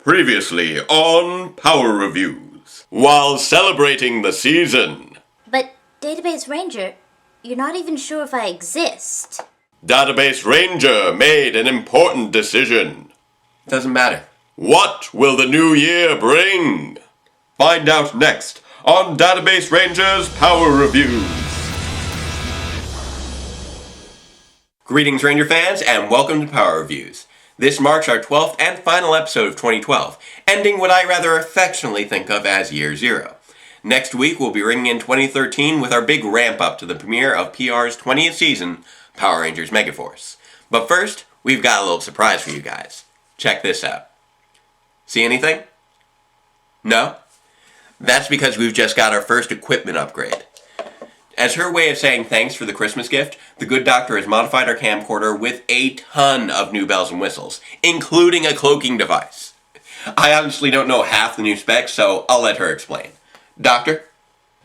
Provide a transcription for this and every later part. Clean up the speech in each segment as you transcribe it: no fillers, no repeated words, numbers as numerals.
Previously on Power Reviews. While celebrating the season. But, Database Ranger, you're not even sure if I exist. Database Ranger made an important decision. Doesn't matter. What will the new year bring? Find out next on Database Ranger's Power Reviews. Greetings, Ranger fans, and welcome to Power Reviews. This marks our 12th and final episode of 2012, ending what I rather affectionately think of as Year Zero. Next week, we'll be ringing in 2013 with our big ramp-up to the premiere of PR's 20th season, Power Rangers Megaforce. But first, we've got a little surprise for you guys. Check this out. See anything? No? That's because we've just got our first equipment upgrade. As her way of saying thanks for the Christmas gift, the good doctor has modified our camcorder with a ton of new bells and whistles, including a cloaking device. I honestly don't know half the new specs, so I'll let her explain. Doctor?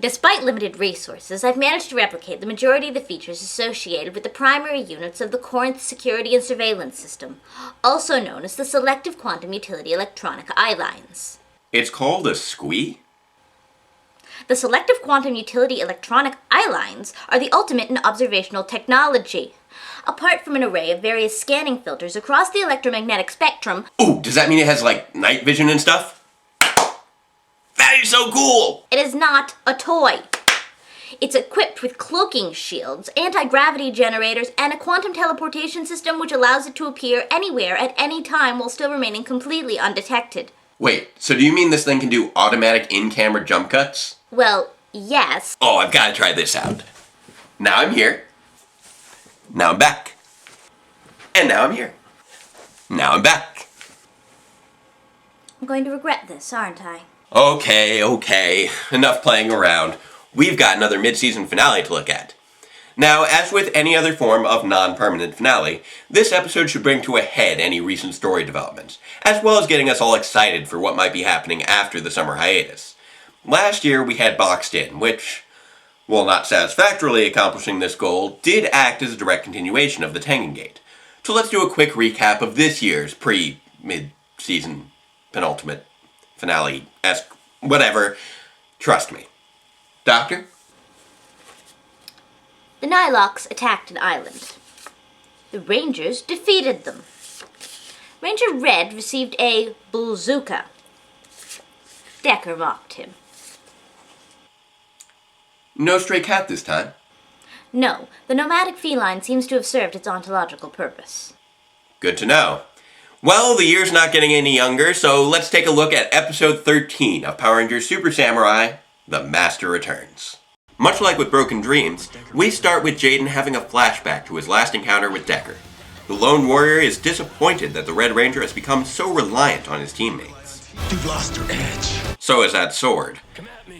Despite limited resources, I've managed to replicate the majority of the features associated with the primary units of the Corinth Security and Surveillance System, also known as the Selective Quantum Utility Electronic Eye Lines. It's called a SQUEE? The Selective Quantum Utility Electronic Eye Lines are the ultimate in observational technology. Apart from an array of various scanning filters across the electromagnetic spectrum... Ooh, does that mean it has, night vision and stuff? That is so cool! It is not a toy. It's equipped with cloaking shields, anti-gravity generators, and a quantum teleportation system which allows it to appear anywhere at any time while still remaining completely undetected. Wait, so do you mean this thing can do automatic in-camera jump cuts? Well, yes. Oh, I've got to try this out. Now I'm here. Now I'm back. And now I'm here. Now I'm back. I'm going to regret this, aren't I? Okay. Enough playing around. We've got another mid-season finale to look at. Now, as with any other form of non-permanent finale, this episode should bring to a head any recent story developments, as well as getting us all excited for what might be happening after the summer hiatus. Last year we had Boxed In, which, while not satisfactorily accomplishing this goal, did act as a direct continuation of the Tengen Gate. So let's do a quick recap of this year's mid-season, penultimate, finale-esque, whatever. Trust me. Doctor? The Nilox attacked an island. The Rangers defeated them. Ranger Red received a bazooka. Decker mocked him. No stray cat this time. No, the nomadic feline seems to have served its ontological purpose. Good to know. Well, the year's not getting any younger, so let's take a look at episode 13 of Power Rangers Super Samurai, The Master Returns. Much like with Broken Dreams, we start with Jaden having a flashback to his last encounter with Decker. The lone warrior is disappointed that the Red Ranger has become so reliant on his teammates. You've lost your edge. So is that sword.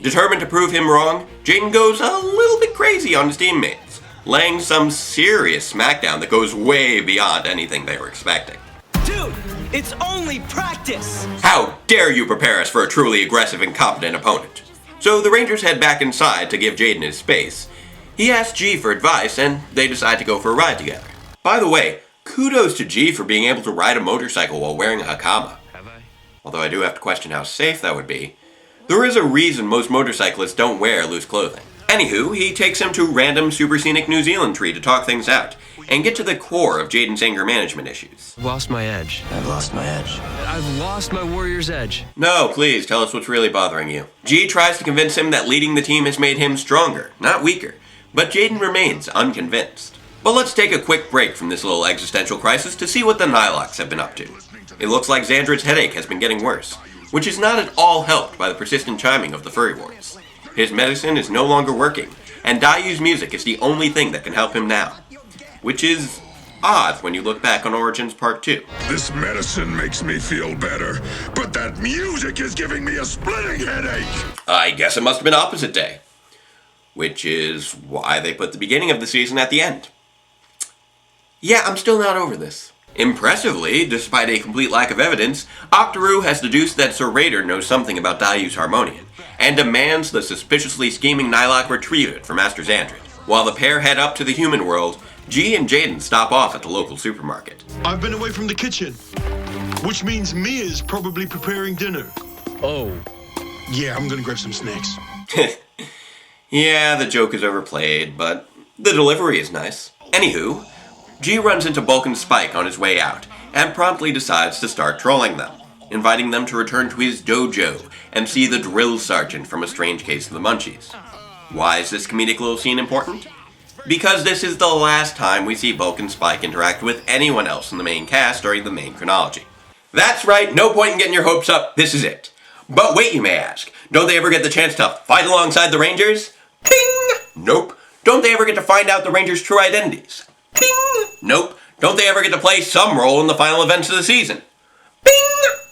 Determined to prove him wrong, Jaden goes a little bit crazy on his teammates, laying some serious smackdown that goes way beyond anything they were expecting. Dude, it's only practice! How dare you prepare us for a truly aggressive and competent opponent? So the Rangers head back inside to give Jaden his space. He asks G for advice, and they decide to go for a ride together. By the way, kudos to G for being able to ride a motorcycle while wearing a hakama. Although I do have to question how safe that would be. There is a reason most motorcyclists don't wear loose clothing. Anywho, he takes him to random super scenic New Zealand tree to talk things out, and get to the core of Jaden's anger management issues. Lost my edge. I've lost my edge. I've lost my warrior's edge. No, please, tell us what's really bothering you. G tries to convince him that leading the team has made him stronger, not weaker, but Jaden remains unconvinced. But let's take a quick break from this little existential crisis to see what the Nilox have been up to. It looks like Xandred's headache has been getting worse, which is not at all helped by the persistent chiming of the furry wards. His medicine is no longer working, and Dayu's music is the only thing that can help him now. Which is odd when you look back on Origins Part 2. This medicine makes me feel better, but that music is giving me a splitting headache. I guess it must have been opposite day. Which is why they put the beginning of the season at the end. Yeah, I'm still not over this. Impressively, despite a complete lack of evidence, Octoroo has deduced that Sir Raider knows something about Dayu's Harmonian, and demands the suspiciously scheming Nilok retrieve it for Master Xandred. While the pair head up to the human world, G and Jaden stop off at the local supermarket. I've been away from the kitchen. which means Mia's probably preparing dinner. Oh. Yeah, I'm gonna grab some snacks. Yeah, the joke is overplayed, but the delivery is nice. Anywho, G runs into Bulk and Spike on his way out, and promptly decides to start trolling them, inviting them to return to his dojo and see the drill sergeant from A Strange Case of the Munchies. Why is this comedic little scene important? Because this is the last time we see Bulk and Spike interact with anyone else in the main cast during the main chronology. That's right, no point in getting your hopes up, this is it. But wait, you may ask, don't they ever get the chance to fight alongside the Rangers? Bing! Nope. Don't they ever get to find out the Rangers' true identities? Bing! Nope. Don't they ever get to play some role in the final events of the season? Bing!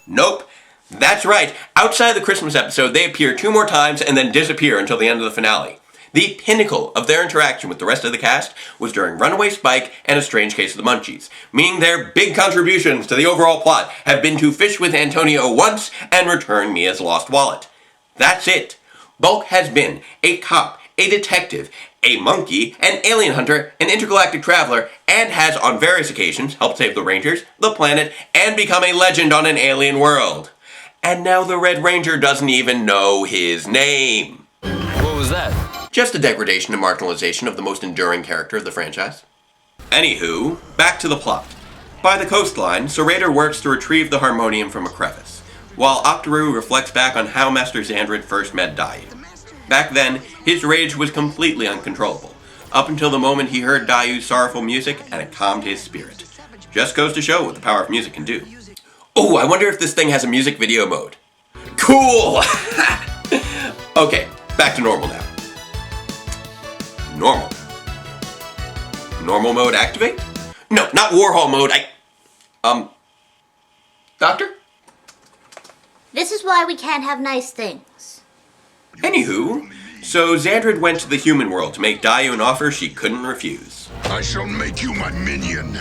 Nope. That's right, outside the Christmas episode, they appear 2 more times and then disappear until the end of the finale. The pinnacle of their interaction with the rest of the cast was during Runaway Spike and A Strange Case of the Munchies, meaning their big contributions to the overall plot have been to fish with Antonio once and return Mia's lost wallet. That's it. Bulk has been a cop, a detective, a monkey, an alien hunter, an intergalactic traveler, and has on various occasions helped save the Rangers, the planet, and become a legend on an alien world. And now the Red Ranger doesn't even know his name. What was that? Just a degradation and marginalization of the most enduring character of the franchise. Anywho, back to the plot. By the coastline, Serrator works to retrieve the harmonium from a crevice, while Octoroo reflects back on how Master Xandred first met Dayu. Back then, his rage was completely uncontrollable, up until the moment he heard Dayu's sorrowful music and it calmed his spirit. Just goes to show what the power of music can do. Oh, I wonder if this thing has a music video mode. Cool! Okay, back to normal now. Normal. Normal mode activate? No, not Warhol mode, Doctor? This is why we can't have nice things. Anywho, so Xandred went to the human world to make Dayu an offer she couldn't refuse. I shall make you my minion.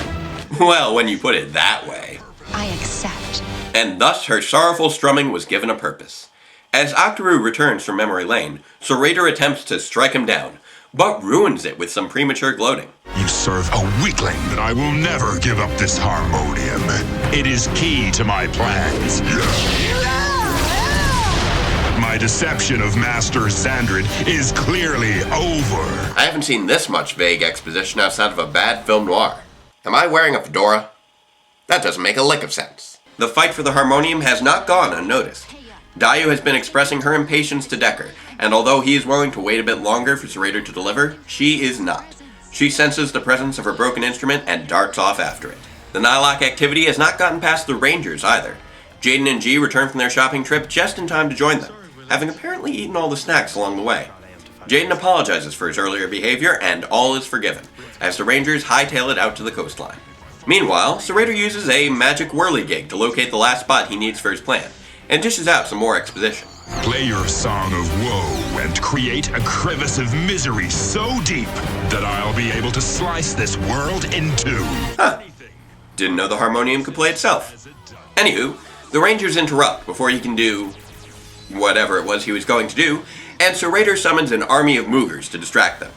Well, when you put it that way. I accept. And thus her sorrowful strumming was given a purpose. As Octoroo returns from Memory Lane, Serrator attempts to strike him down, but ruins it with some premature gloating. You serve a weakling, but I will never give up this harmonium. It is key to my plans. My deception of Master Xandred is clearly over. I haven't seen this much vague exposition outside of a bad film noir. Am I wearing a fedora? That doesn't make a lick of sense. The fight for the harmonium has not gone unnoticed. Dayu has been expressing her impatience to Decker, and although he is willing to wait a bit longer for Serrator to deliver, she is not. She senses the presence of her broken instrument and darts off after it. The Nylok activity has not gotten past the Rangers either. Jaden and G return from their shopping trip just in time to join them, having apparently eaten all the snacks along the way. Jaden apologizes for his earlier behavior, and all is forgiven, as the Rangers hightail it out to the coastline. Meanwhile, Serrator uses a magic whirligig to locate the last spot he needs for his plan, and dishes out some more exposition. Play your song of woe and create a crevice of misery so deep that I'll be able to slice this world in 2. Huh. Didn't know the harmonium could play itself. Anywho, the Rangers interrupt before he can do whatever it was he was going to do, and Serrator summons an army of Moogers to distract them.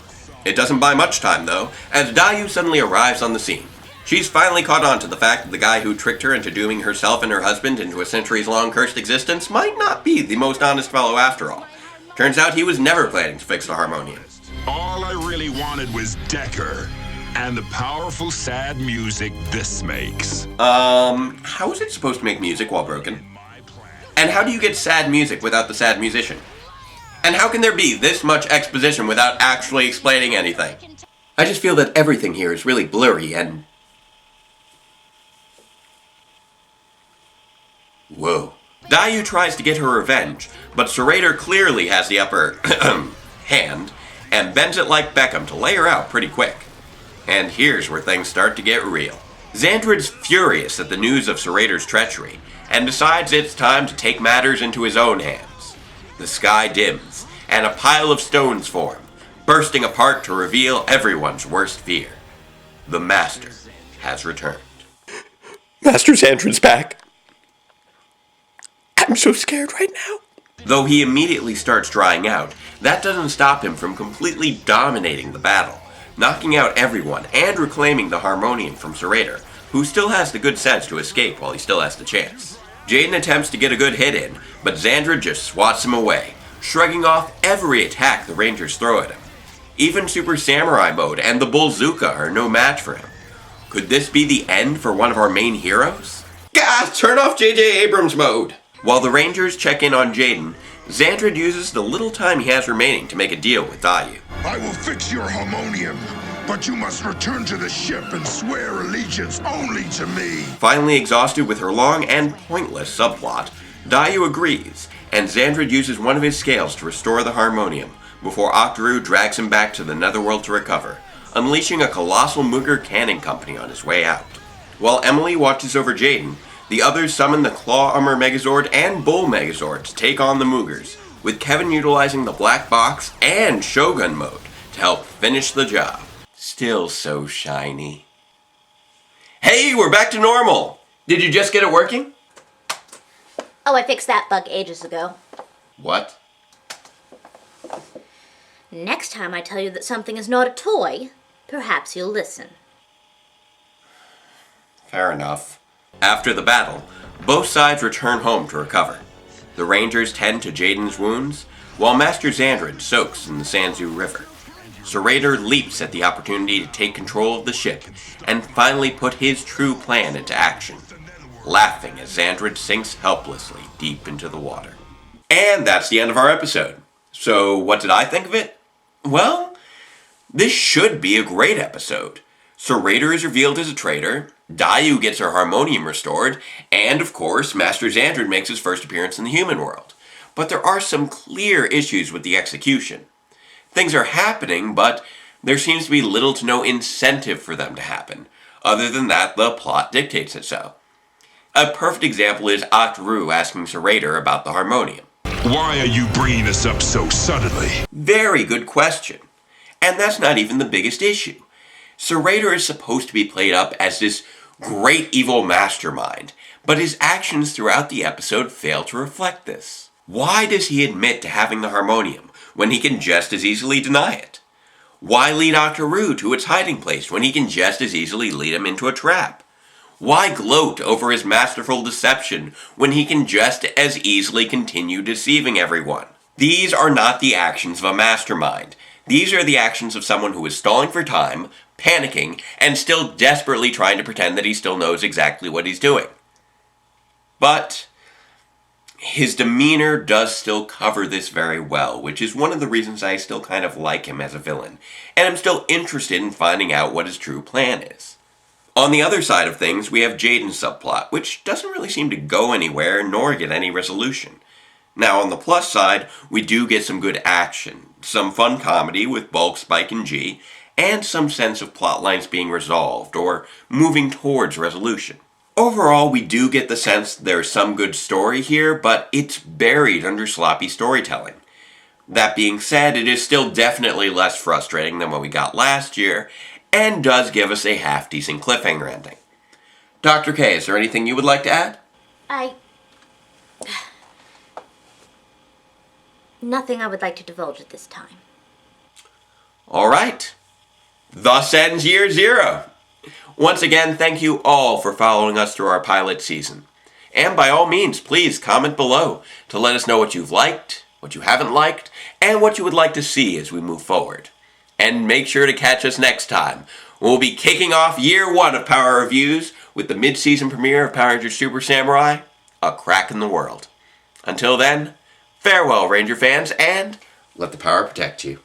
It doesn't buy much time, though, as Dayu suddenly arrives on the scene. She's finally caught on to the fact that the guy who tricked her into dooming herself and her husband into a centuries-long cursed existence might not be the most honest fellow after all. Turns out he was never planning to fix the harmonium. All I really wanted was Decker, and the powerful sad music this makes. How is it supposed to make music while broken? And how do you get sad music without the sad musician? And how can there be this much exposition without actually explaining anything? I just feel that everything here is really blurry and... Whoa. Dayu tries to get her revenge, but Serrator clearly has the upper hand, and bends it like Beckham to lay her out pretty quick. And here's where things start to get real. Xandred's furious at the news of Serrator's treachery, and decides it's time to take matters into his own hands. The sky dims, and a pile of stones form, bursting apart to reveal everyone's worst fear. The Master has returned. Master Xandred's back. I'm so scared right now. Though he immediately starts drying out, that doesn't stop him from completely dominating the battle, knocking out everyone and reclaiming the harmonium from Serrator, who still has the good sense to escape while he still has the chance. Jaden attempts to get a good hit in, but Xandra just swats him away, shrugging off every attack the Rangers throw at him. Even Super Samurai mode and the Bullzooka are no match for him. Could this be the end for one of our main heroes? Gah! Turn off J.J. Abrams mode! While the Rangers check in on Jaden, Xandra uses the little time he has remaining to make a deal with Dayu. I will fix your harmonium, but you must return to the ship and swear allegiance only to me. Finally exhausted with her long and pointless subplot, Dayu agrees, and Xandra uses one of his scales to restore the harmonium, before Octoroo drags him back to the Netherworld to recover, unleashing a colossal Mooger cannon company on his way out. While Emily watches over Jaden, the others summon the Claw Armor Megazord and Bull Megazord to take on the Moogers, with Kevin utilizing the Black Box and Shogun mode to help finish the job. Still so shiny. Hey, we're back to normal! Did you just get it working? Oh, I fixed that bug ages ago. What? Next time I tell you that something is not a toy, perhaps you'll listen. Fair enough. After the battle, both sides return home to recover. The Rangers tend to Jaden's wounds, while Master Xandrid soaks in the Sanzu River. Serrator leaps at the opportunity to take control of the ship and finally put his true plan into action, laughing as Xandrid sinks helplessly deep into the water. And that's the end of our episode. So what did I think of it? Well, this should be a great episode. Serrator is revealed as a traitor, Dayu gets her harmonium restored, and of course, Master Xandrid makes his first appearance in the human world. But there are some clear issues with the execution. Things are happening, but there seems to be little to no incentive for them to happen. Other than that, the plot dictates it so. A perfect example is Octoroo asking Serrator about the harmonium. Why are you bringing this up so suddenly? Very good question. And that's not even the biggest issue. Serrator is supposed to be played up as this great evil mastermind, but his actions throughout the episode fail to reflect this. Why does he admit to having the harmonium when he can just as easily deny it? Why lead Octoroo to its hiding place when he can just as easily lead him into a trap? Why gloat over his masterful deception when he can just as easily continue deceiving everyone? These are not the actions of a mastermind. These are the actions of someone who is stalling for time, panicking, and still desperately trying to pretend that he still knows exactly what he's doing. But his demeanor does still cover this very well, which is one of the reasons I still kind of like him as a villain, and I'm still interested in finding out what his true plan is. On the other side of things, we have Jaden's subplot, which doesn't really seem to go anywhere nor get any resolution. Now, on the plus side, we do get some good action, some fun comedy with Bulk, Spike, and G, and some sense of plot lines being resolved or moving towards resolution. Overall, we do get the sense there's some good story here, but it's buried under sloppy storytelling. That being said, it is still definitely less frustrating than what we got last year, and does give us a half-decent cliffhanger ending. Dr. K, is there anything you would like to add? Nothing I would like to divulge at this time. Alright. Thus ends Year Zero. Once again, thank you all for following us through our pilot season. And by all means, please comment below to let us know what you've liked, what you haven't liked, and what you would like to see as we move forward. And make sure to catch us next time. We'll be kicking off Year 1 of Power Reviews with the mid-season premiere of Power Rangers Super Samurai, A Crack in the World. Until then, farewell, Ranger fans, and let the power protect you.